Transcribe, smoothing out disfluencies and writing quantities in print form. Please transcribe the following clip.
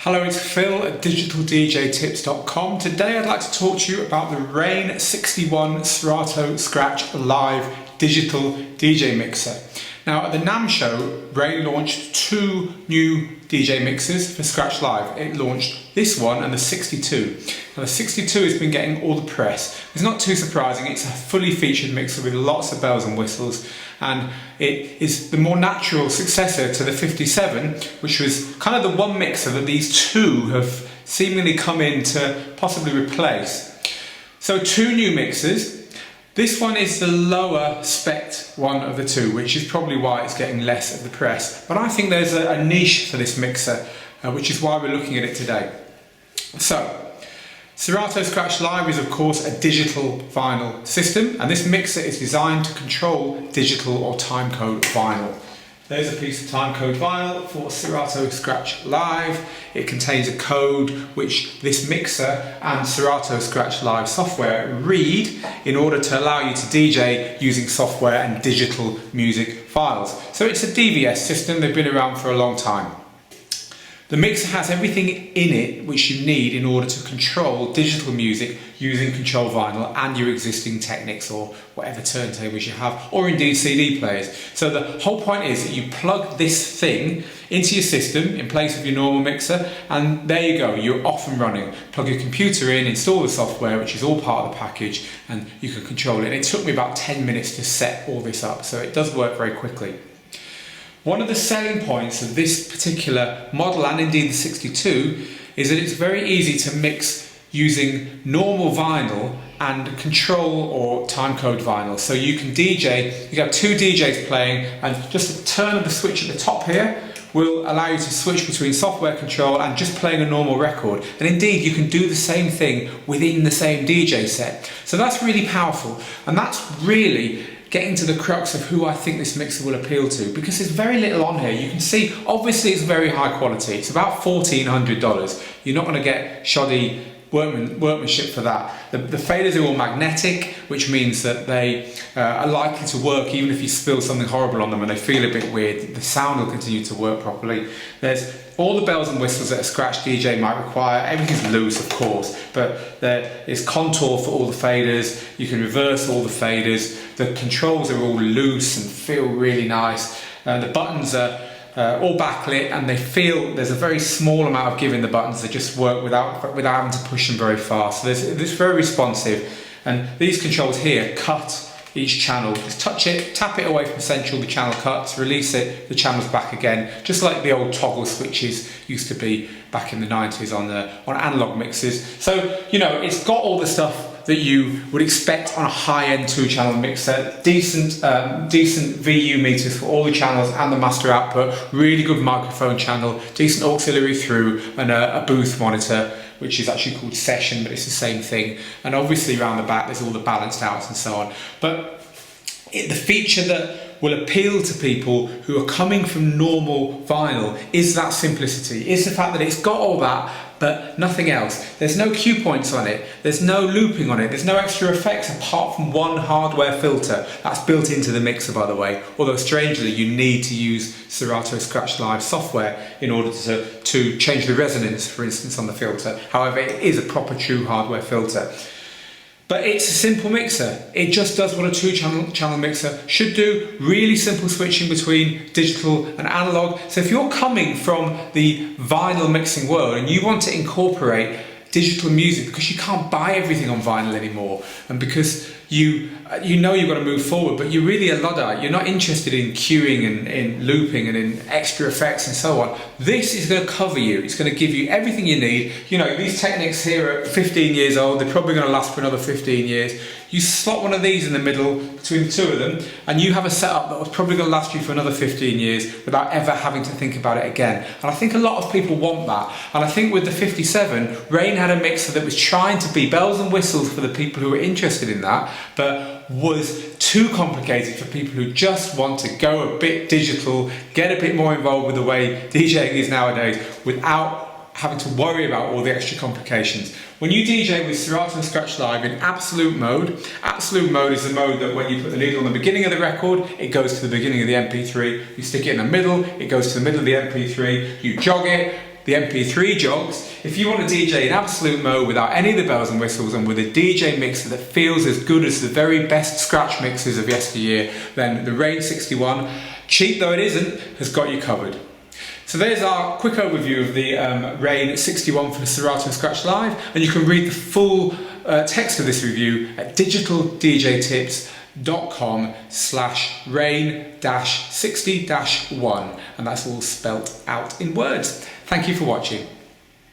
Hello, it's Phil at digitaldjtips.com. Today I'd like to talk to you about the Rane 61 Serato Scratch Live digital DJ mixer. Now at the NAMM show, Rane launched two new DJ mixers for Scratch Live. It launched this one and the 62. Now the 62 has been getting all the press. It's not too surprising, it's a fully featured mixer with lots of bells and whistles, and it is the more natural successor to the 57, which was kind of the one mixer that these two have seemingly come in to possibly replace. So two new mixers. This one is the lower spec one of the two, which is probably why it's getting less of the press. But I think there's a niche for this mixer, which is why we're looking at it today. So, Serato Scratch Live is of course a digital vinyl system, and this mixer is designed to control digital or timecode vinyl. There's a piece of timecode vinyl for Serato Scratch Live. It contains a code which this mixer and Serato Scratch Live software read in order to allow you to DJ using software and digital music files. So it's a DVS system, they've been around for a long time. The mixer has everything in it which you need in order to control digital music using control vinyl and your existing Technics or whatever turntables you have, or indeed CD players. So the whole point is that you plug this thing into your system in place of your normal mixer, and there you go, you're off and running. Plug your computer in, install the software, which is all part of the package, and you can control it. And it took me about 10 minutes to set all this up, so it does work very quickly. One of the selling points of this particular model, and indeed the 62, is that it's very easy to mix using normal vinyl and control or timecode vinyl. So you can DJ, you have two DJs playing, and just a turn of the switch at the top here will allow you to switch between software control and just playing a normal record. And indeed you can do the same thing within the same DJ set. So that's really powerful, and that's really getting to the crux of who I think this mixer will appeal to, because there's very little on here. You can see, obviously it's very high quality. It's about $1,400. You're not going to get shoddy workmanship for that. The faders are all magnetic, which means that they are likely to work even if you spill something horrible on them and they feel a bit weird. The sound will continue to work properly. There's all the bells and whistles that a scratch DJ might require. Everything's loose, of course, but there is contour for all the faders. You can reverse all the faders. The controls are all loose and feel really nice. The buttons are all backlit, and they feel there's a very small amount of give in the buttons. They just work without having to push them very fast. So it's very responsive, and these controls here cut each channel. Just touch it, tap it away from central, the channel cuts, release it, the channel's back again, just like the old toggle switches used to be back in the 90s on analog mixers. So, you know, it's got all the stuff that you would expect on a high-end two-channel mixer. Decent VU meters for all the channels and the master output, really good microphone channel, decent auxiliary through, and a booth monitor, which is actually called Session, but it's the same thing. And obviously around the back there's all the balanced outs and so on. But the feature that will appeal to people who are coming from normal vinyl is that simplicity, is the fact that it's got all that but nothing else. There's no cue points on it, there's no looping on it, there's no extra effects apart from one hardware filter that's built into the mixer, by the way, although strangely you need to use Serato Scratch Live software in order to change the resonance, for instance, on the filter. However, it is a proper true hardware filter. But it's a simple mixer. It just does what a two-channel mixer should do. Really simple switching between digital and analog. So if you're coming from the vinyl mixing world and you want to incorporate digital music because you can't buy everything on vinyl anymore, and because you know you've got to move forward, but you're really a Luddite, you're not interested in cueing and in looping and in extra effects and so on, this is going to cover you. It's going to give you everything you need. You know, these Technics here are 15 years old, they're probably going to last for another 15 years. You slot one of these in the middle between the two of them and you have a setup that was probably going to last you for another 15 years without ever having to think about it again. And I think a lot of people want that. And I think with the 57, Rane had a mixer that was trying to be bells and whistles for the people who were interested in that, but was too complicated for people who just want to go a bit digital, get a bit more involved with the way DJing is nowadays without having to worry about all the extra complications. When you DJ with Serato Scratch Live in absolute mode is the mode that when you put the needle on the beginning of the record, it goes to the beginning of the MP3. You stick it in the middle, it goes to the middle of the MP3. You jog it, the MP3 jogs. If you want to DJ in absolute mode without any of the bells and whistles and with a DJ mixer that feels as good as the very best scratch mixers of yesteryear, then the Rane 61, cheap though it isn't, has got you covered. So there's our quick overview of the Rane 61 for the Serato Scratch Live, and you can read the full text of this review at digitaldjtips.com/Rane-60-1, and that's all spelt out in words. Thank you for watching.